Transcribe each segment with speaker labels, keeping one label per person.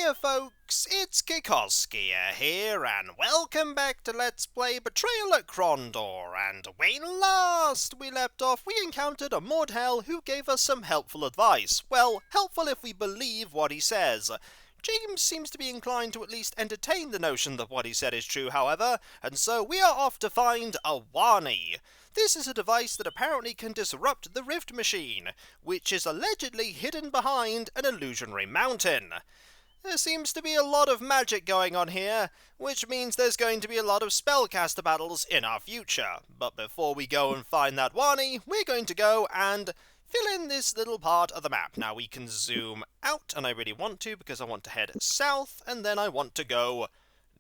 Speaker 1: Hiya folks, it's Kikoskia here, and welcome back to Let's Play Betrayal at Krondor, and when last we left off, we encountered a moredhel who gave us some helpful advice. Well, helpful if we believe what he says. James seems to be inclined to at least entertain the notion that what he said is true, however, and so we are off to find a waani. This is a device that apparently can disrupt the rift machine, which is allegedly hidden behind an illusionary mountain. There seems to be a lot of magic going on here, which means there's going to be a lot of spellcaster battles in our future. But before we go and find that waani, we're going to go and fill in this little part of the map. Now we can zoom out, and I really want to because I want to head south, and then I want to go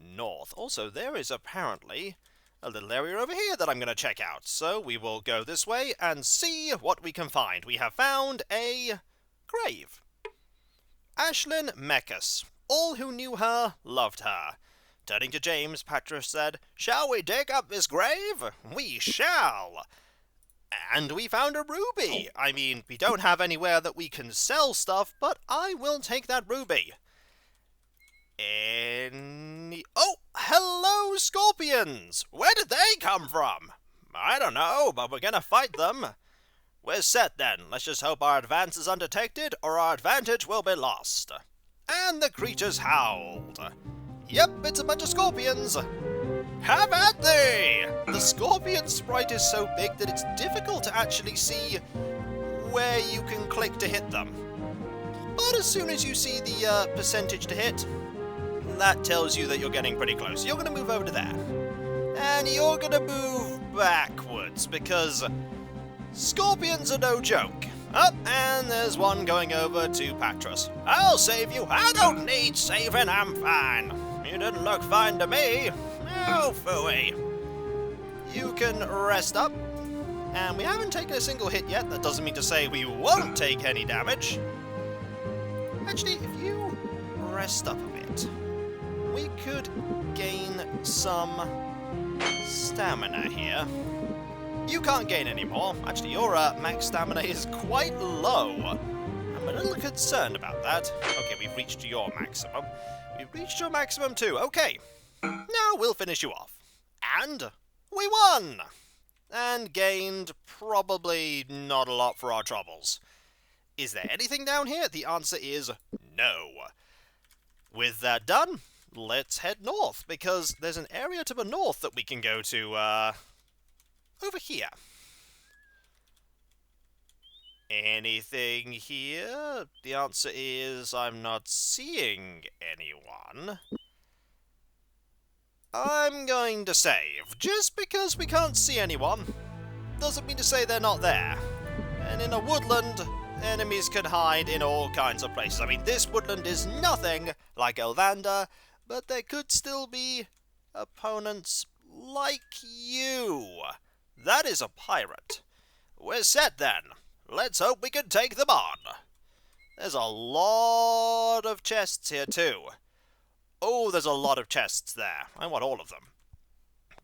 Speaker 1: north. Also, there is apparently a little area over here that I'm going to check out. So we will go this way and see what we can find. We have found a grave. Ashlyn Meckus. All who knew her loved her. Turning to James, Patras said, "Shall we dig up this grave? We shall." And we found a ruby. I mean, we don't have anywhere that we can sell stuff, but I will take that ruby. Oh, hello, scorpions! Where did they come from? I don't know, but we're gonna fight them. We're set then. Let's just hope our advance is undetected, or our advantage will be lost. And the creatures howled. Yep, it's a bunch of scorpions. Have at thee! The scorpion sprite is so big that it's difficult to actually see where you can click to hit them. But as soon as you see the percentage to hit, that tells you that you're getting pretty close. You're going to move over to there. And you're going to move backwards, because scorpions are no joke. Oh, and there's one going over to Patras. I'll save you. I don't need saving, I'm fine. You didn't look fine to me. Oh, phooey. You can rest up. And we haven't taken a single hit yet. That doesn't mean to say we won't take any damage. Actually, if you rest up a bit, we could gain some stamina here. You can't gain any more. Actually, your max stamina is quite low. I'm a little concerned about that. Okay, we've reached your maximum. We've reached your maximum too. Okay. Now we'll finish you off. And we won! And gained probably not a lot for our troubles. Is there anything down here? The answer is no. With that done, let's head north, because there's an area to the north that we can go to, over here. Anything here? The answer is I'm not seeing anyone. I'm going to save. Just because we can't see anyone doesn't mean to say they're not there. And in a woodland, enemies can hide in all kinds of places. I mean, this woodland is nothing like Elvander, but there could still be opponents like you. That is a pirate. We're set then. Let's hope we can take them on. There's a lot of chests here too. Oh, there's a lot of chests there. I want all of them.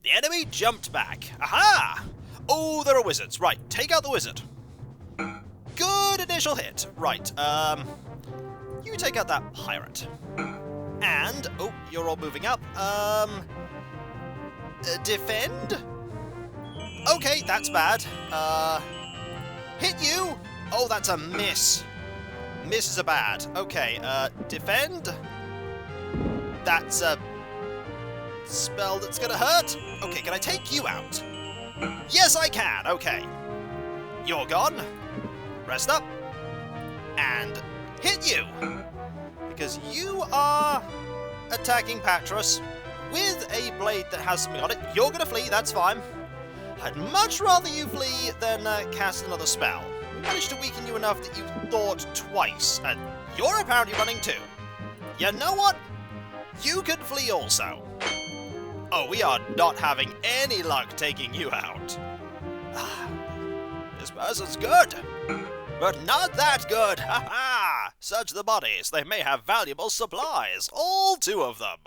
Speaker 1: The enemy jumped back. Aha! Oh, there are wizards. Right, take out the wizard. Good initial hit. Right, you take out that pirate. And, oh, you're all moving up. Defend? Okay, that's bad. Hit you? Oh, that's a miss. Misses are bad. Okay, defend? That's a spell that's gonna hurt. Okay, can I take you out? Yes, I can. Okay. You're gone. Rest up. And hit you. Because you are attacking Patras with a blade that has something on it. You're gonna flee, that's fine. I'd much rather you flee than cast another spell. We managed to weaken you enough that you thought twice. And you're apparently running too. You know what? You can flee also. Oh, we are not having any luck taking you out. This person's good, but not that good. Ha ha! Search the bodies. They may have valuable supplies. All two of them.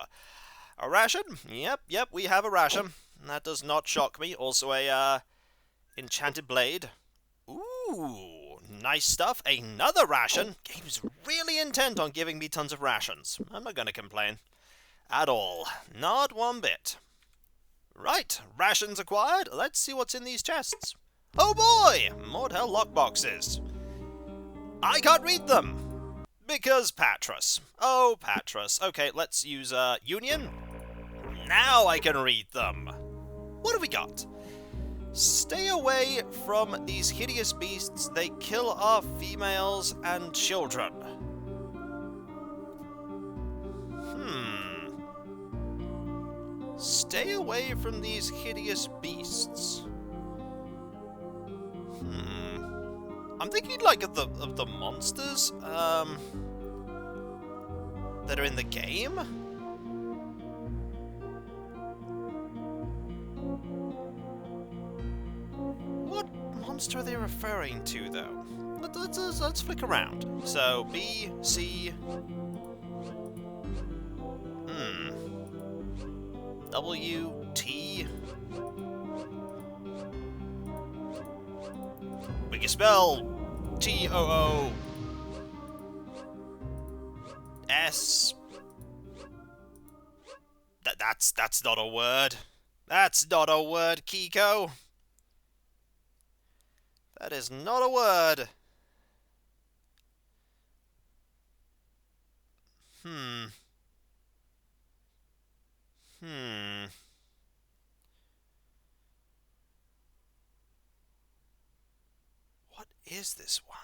Speaker 1: A ration? Yep, we have a ration. That does not shock me. Also a, enchanted blade. Ooh, Nice stuff. Another ration. Game's really intent on giving me tons of rations. I'm not going to complain. At all. Not one bit. Right, rations acquired. Let's see what's in these chests. Oh boy! Moredhel lockboxes. I can't read them. Because Patras. Oh, Patras. Okay, let's use Union. Now I can read them. What have we got? Stay away from these hideous beasts. They kill our females and children. Stay away from these hideous beasts. I'm thinking like of the monsters that are in the game. What monster are they referring to, though? Let's flick around. So B, C, W, T. We can spell T-O-O S. That's not a word. That's not a word, Kiko. That is not a word. What is this one?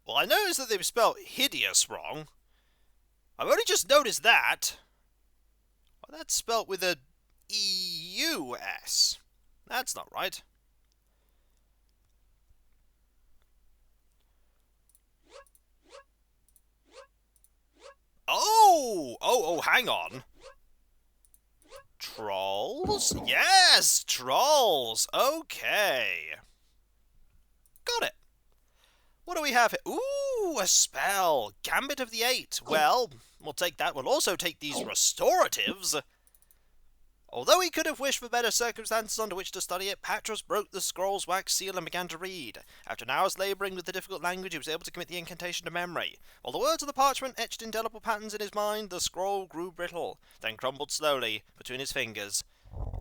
Speaker 1: Well, I noticed that they've spelled hideous wrong. I've only just noticed that. Well, that's spelt with a E-U-S. That's not right. Oh, hang on. Trolls? Yes, trolls. Okay. Got it. What do we have here? Ooh, a spell. Gambit of the Eight. Well, we'll take that. We'll also take these restoratives. Although he could have wished for better circumstances under which to study it, Patras broke the scroll's wax seal and began to read. After an hour's labouring with the difficult language, he was able to commit the incantation to memory. While the words of the parchment etched indelible patterns in his mind, the scroll grew brittle, then crumbled slowly between his fingers,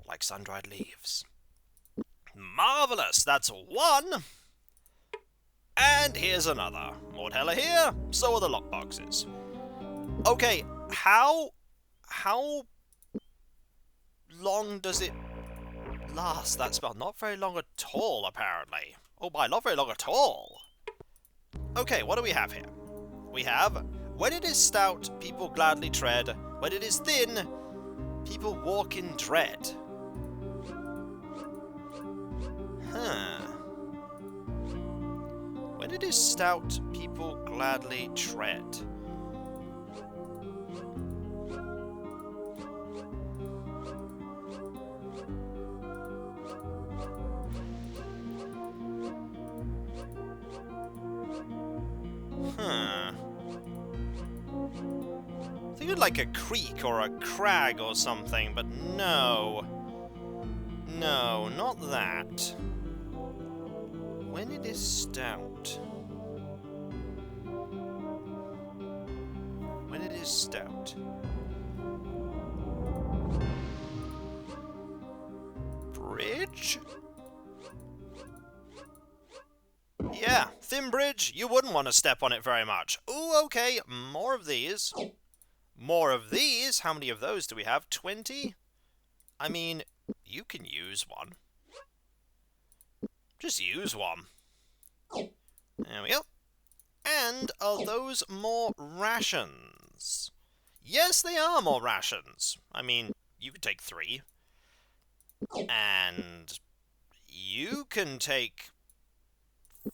Speaker 1: like sun-dried leaves. Marvellous! That's one! And here's another. Moredhel are here, so are the lockboxes. Okay, how long does it last, that spell? Not very long at all, apparently. Oh my, not very long at all. Okay, what do we have here? We have, when it is stout, people gladly tread. When it is thin, people walk in dread. When it is stout, people gladly tread. Thinking like a creek or a crag or something, but no. No, not that. When it is stout. When it is stout. Bridge? Yeah, thin bridge, you wouldn't want to step on it very much. Ooh, okay, more of these. More of these? How many of those do we have? 20? I mean, you can use one. Just use one. There we go. And are those more rations? Yes, they are more rations. I mean, you can take 3. And you can take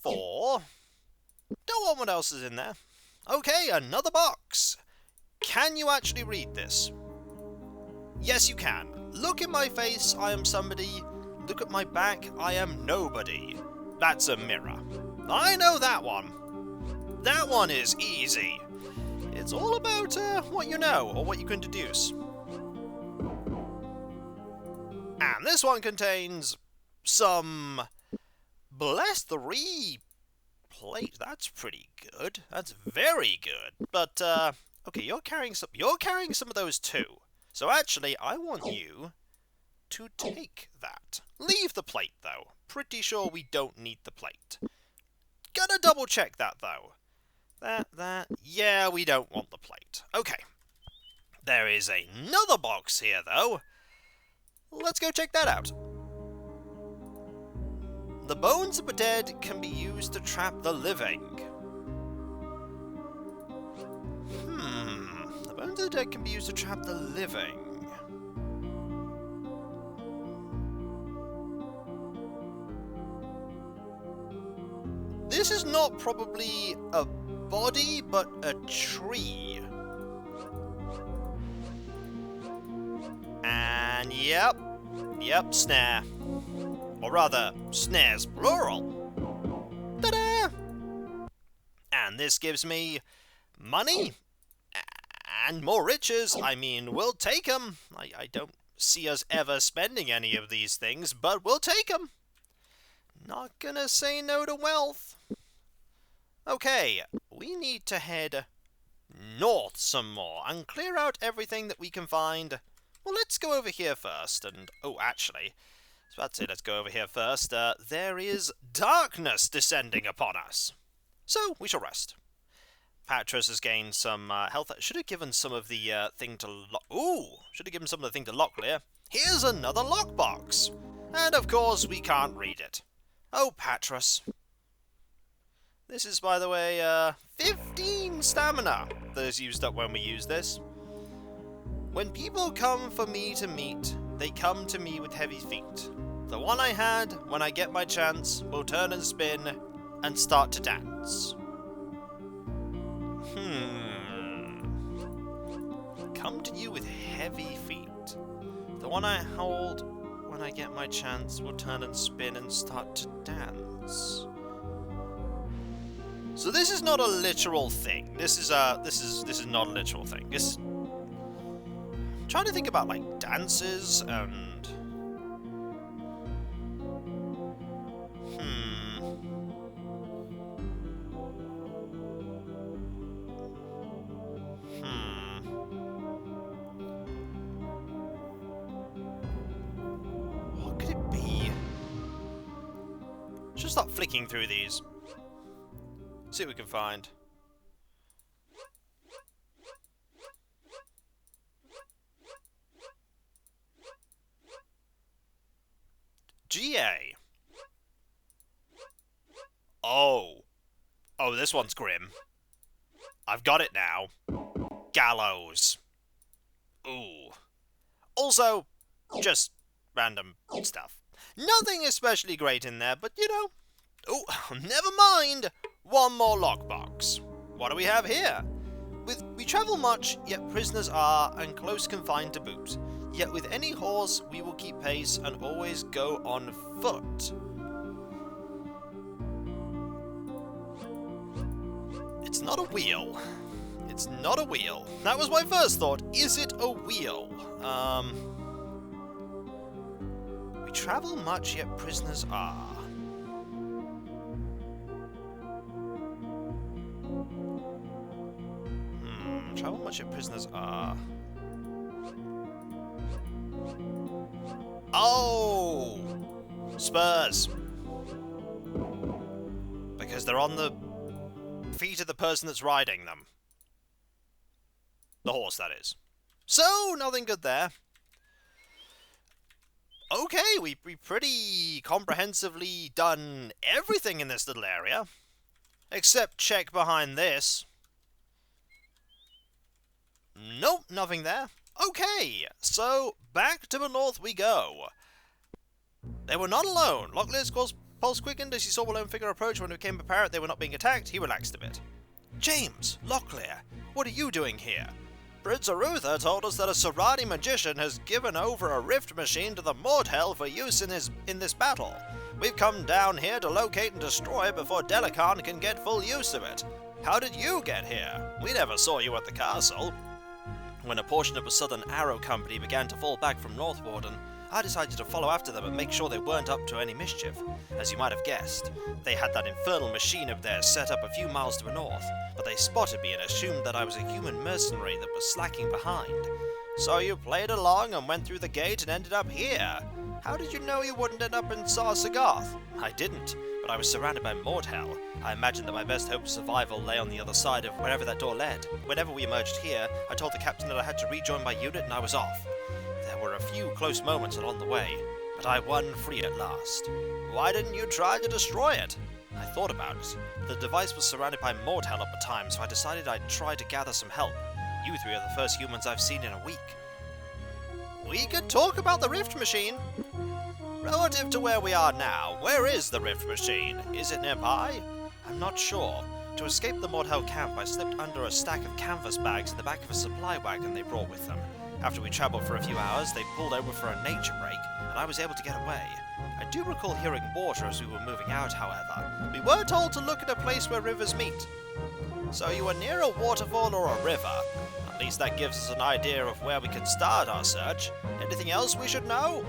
Speaker 1: 4. Don't want what else is in there. Okay, another box. Can you actually read this? Yes, you can. Look in my face, I am somebody. Look at my back, I am nobody. That's a mirror. I know that one. That one is easy. It's all about what you know, or what you can deduce. And this one contains some Bless 3 plate. That's pretty good. That's very good. But, okay, you're carrying some of those too. So actually, I want you to take that. Leave the plate, though. Pretty sure we don't need the plate. Gotta double check that, though. Yeah, we don't want the plate. Okay. There is another box here, though. Let's go check that out. The bones of the dead can be used to trap the living. The bones of the dead can be used to trap the living. This is not probably a body, but a tree. And yep, snare. Or rather, snares plural. Ta-da! And this gives me money and more riches. I mean, we'll take them. I don't see us ever spending any of these things, but we'll take them. Not gonna say no to wealth. Okay, we need to head north some more and clear out everything that we can find. Well, let's go over here first, and... oh, actually, I was about to say let's go over here first. There is darkness descending upon us. So, we shall rest. Patros has gained some health. Should have given some of the thing to lock... ooh! Should have given some of the thing to lock clear. Here's another lockbox. And, of course, we can't read it. Oh, Patros. This is, by the way, 15 stamina that is used up when we use this. When people come for me to meet, they come to me with heavy feet. The one I had, when I get my chance, will turn and spin and start to dance. Come to you with heavy feet. The one I hold, when I get my chance, will turn and spin and start to dance. So this is not a literal thing. This is not a literal thing. I'm trying to think about like dances and what could it be? Let's just start flicking through these. See what we can find. GA. Oh, this one's grim. I've got it now. Gallows. Ooh. Also, just random stuff. Nothing especially great in there, but you know. Oh, never mind. One more lockbox. What do we have here? We travel much, yet prisoners are, and close confined to boot. Yet with any horse we will keep pace and always go on foot. It's not a wheel. It's not a wheel. That was my first thought. Is it a wheel? We travel much, yet prisoners are. Travel much, yet prisoners are. Oh! Spurs. Because they're on the feet of the person that's riding them. The horse, that is. So, nothing good there. Okay, we've pretty comprehensively done everything in this little area. Except check behind this. Nope, nothing there. Okay, so back to the north we go. They were not alone. Locklear's pulse quickened as he saw a lone figure approach. When it became apparent they were not being attacked, he relaxed a bit. James, Locklear, what are you doing here? Prince Arutha told us that a Serani magician has given over a rift machine to the moredehl for use in this battle. We've come down here to locate and destroy it before Delacan can get full use of it. How did you get here? We never saw you at the castle. When a portion of the Southern Arrow Company began to fall back from Northwarden, I decided to follow after them and make sure they weren't up to any mischief. As you might have guessed, they had that infernal machine of theirs set up a few miles to the north, but they spotted me and assumed that I was a human mercenary that was slacking behind. So you played along and went through the gate and ended up here. How did you know you wouldn't end up in Sarsagoth? I didn't, but I was surrounded by moredhel. I imagined that my best hope of survival lay on the other side of wherever that door led. Whenever we emerged here, I told the captain that I had to rejoin my unit and I was off. There were a few close moments along the way, but I won free at last. Why didn't you try to destroy it? I thought about it. The device was surrounded by moredhel at the time, so I decided I'd try to gather some help. You three are the first humans I've seen in a week. We could talk about the rift machine. Relative to where we are now, where is the rift machine? Is it nearby? I'm not sure. To escape the moredhel camp, I slipped under a stack of canvas bags in the back of a supply wagon they brought with them. After we travelled for a few hours, they pulled over for a nature break, and I was able to get away. I do recall hearing water as we were moving out, however. We were told to look at a place where rivers meet. So you were near a waterfall or a river. At least that gives us an idea of where we can start our search. Anything else we should know?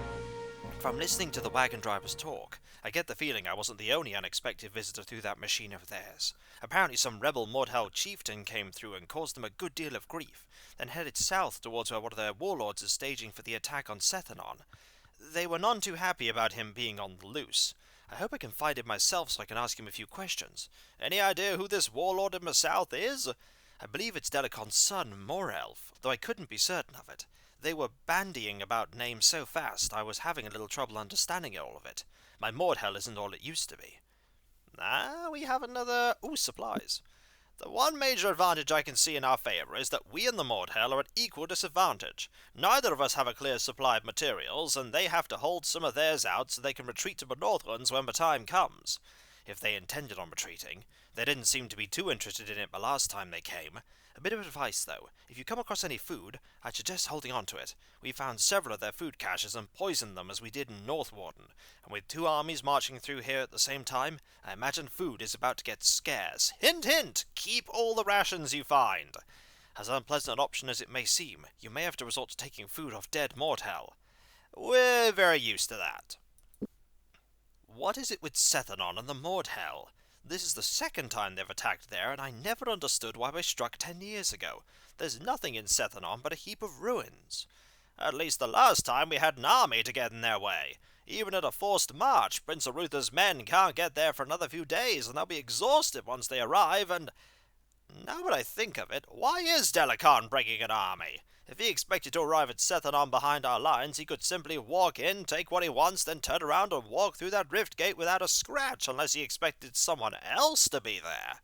Speaker 1: From listening to the wagon driver's talk, I get the feeling I wasn't the only unexpected visitor through that machine of theirs. Apparently some rebel moredhel chieftain came through and caused them a good deal of grief, then headed south towards where one of their warlords is staging for the attack on Sethanon. They were none too happy about him being on the loose. I hope I can find him myself so I can ask him a few questions. Any idea who this warlord in the south is? I believe it's Delacon's son, Morelf, though I couldn't be certain of it. They were bandying about names so fast I was having a little trouble understanding all of it. My moredhel isn't all it used to be. We have another... supplies. The one major advantage I can see in our favour is that we and the moredhel are at equal disadvantage. Neither of us have a clear supply of materials, and they have to hold some of theirs out so they can retreat to the Northlands when the time comes. If they intended on retreating, they didn't seem to be too interested in it the last time they came. A bit of advice, though. If you come across any food, I'd suggest holding on to it. We found several of their food caches and poisoned them as we did in Northwarden, and with two armies marching through here at the same time, I imagine food is about to get scarce. Hint, hint! Keep all the rations you find! As unpleasant an option as it may seem, you may have to resort to taking food off dead moredhel. We're very used to that. What is it with Sethanon and the moredhel? This is the second time they've attacked there, and I never understood why they struck 10 years ago. There's nothing in Sethanon but a heap of ruins. At least the last time we had an army to get in their way. Even at a forced march, Prince Arutha's men can't get there for another few days, and they'll be exhausted once they arrive, and... Now that I think of it, why is Delacon bringing an army? If he expected to arrive at Sethanon behind our lines, he could simply walk in, take what he wants, then turn around and walk through that rift gate without a scratch, unless he expected someone else to be there.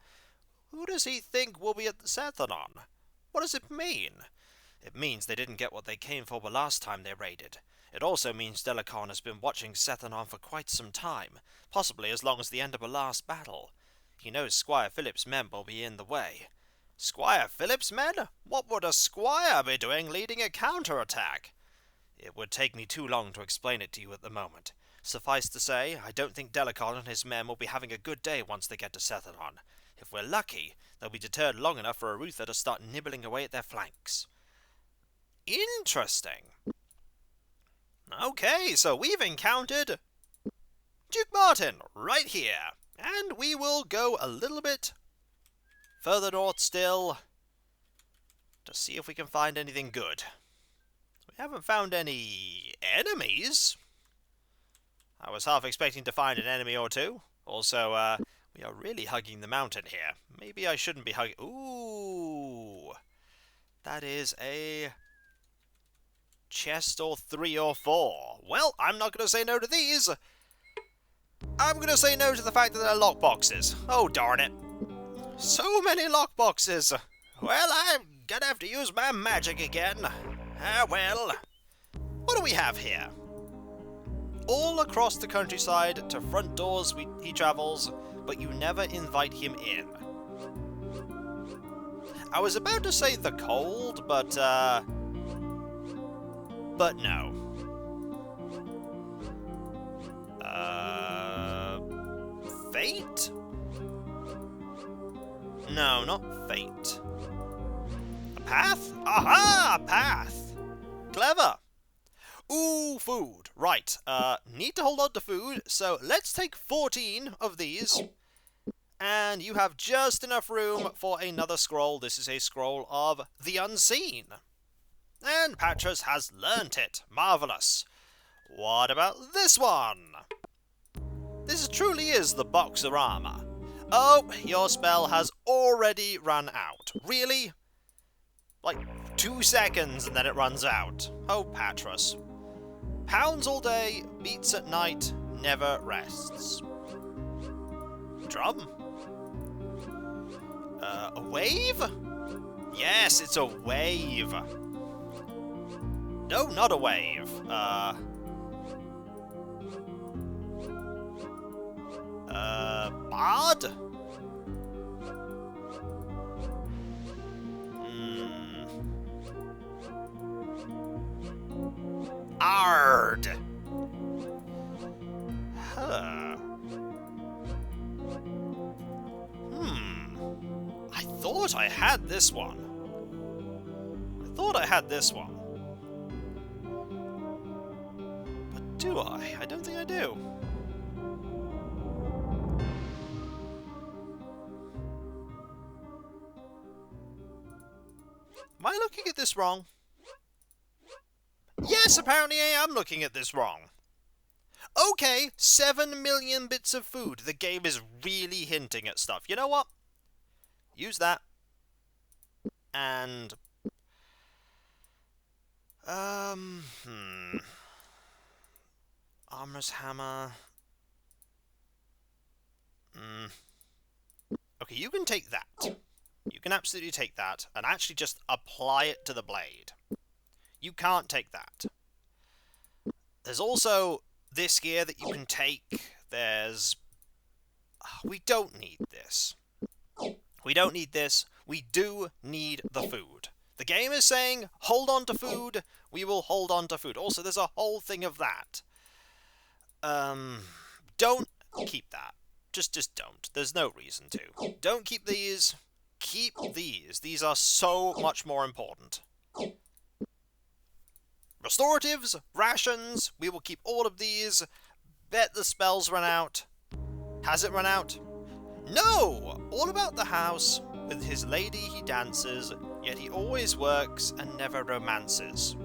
Speaker 1: Who does he think will be at Sethanon? What does it mean? It means they didn't get what they came for the last time they raided. It also means Delacon has been watching Sethanon for quite some time, possibly as long as the end of the last battle. He knows Squire Philip's men will be in the way. Squire Philip's men? What would a squire be doing leading a counterattack? It would take me too long to explain it to you at the moment. Suffice to say, I don't think Delacon and his men will be having a good day once they get to Sethanon. If we're lucky, they'll be deterred long enough for Arutha to start nibbling away at their flanks. Interesting. Okay, so we've encountered Duke Martin right here, and we will go a little bit further north still to see if we can find anything good. We haven't found any enemies. I was half expecting to find an enemy or two. Also, we are really hugging the mountain here. Maybe I shouldn't be hugging... Ooh! That is a chest or 3 or 4. Well, I'm not going to say no to these. I'm going to say no to the fact that they're lockboxes. Oh, darn it. So many lockboxes. Well, I'm going to have to use my magic again. Well. What do we have here? All across the countryside, to front doors he travels, but you never invite him in. I was about to say the cold, but no. Fate? No, not fate. A path? Aha! A path! Clever! Ooh, food. Right, need to hold on to food, so let's take 14 of these. And you have just enough room for another scroll. This is a scroll of the unseen. And Patras has learnt it. Marvellous. What about this one? This truly is the boxer armor. Oh, your spell has already run out. Really? Like 2 seconds and then it runs out. Oh, Patras. Pounds all day, beats at night, never rests. Drum? A wave? Yes, it's a wave. No, not a wave. Bard? Ard. Huh. I thought I had this one. But do I? I don't think I do. Am I looking at this wrong? Yes, apparently I am looking at this wrong. Okay, 7 million bits of food. The game is really hinting at stuff. You know what? Use that. And... Armor's hammer... Okay, you can take that. You can absolutely take that and actually just apply it to the blade. You can't take that. There's also this gear that you can take. There's... We don't need this. We don't need this. We do need the food. The game is saying, hold on to food. We will hold on to food. Also, there's a whole thing of that. Don't keep that. Just don't. There's no reason to. Don't keep these. Keep these. These are so much more important. Restoratives, rations, we will keep all of these. Bet the spells run out. Has it run out? No! All about the house. With his lady he dances, yet he always works and never romances.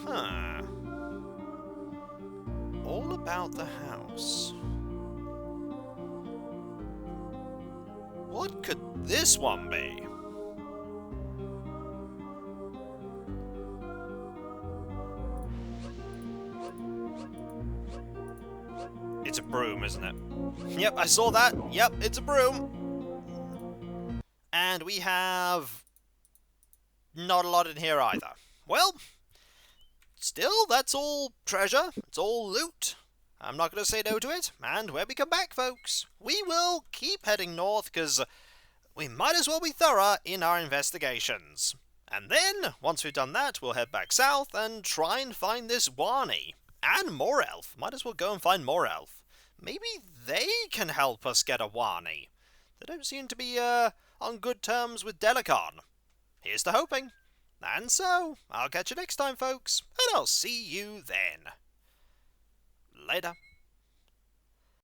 Speaker 1: Huh. All about the house. What could this one be? It's a broom, isn't it? Yep, I saw that. Yep, it's a broom. And we have not a lot in here either. Well, still, that's all treasure. It's all loot. I'm not going to say no to it. And when we come back, folks, we will keep heading north, because we might as well be thorough in our investigations. And then, once we've done that, we'll head back south and try and find this waani. And moredehl. Might as well go and find moredehl. Maybe they can help us get a waani. They don't seem to be on good terms with Delicon. Here's to hoping. And so, I'll catch you next time, folks, and I'll see you then. Later.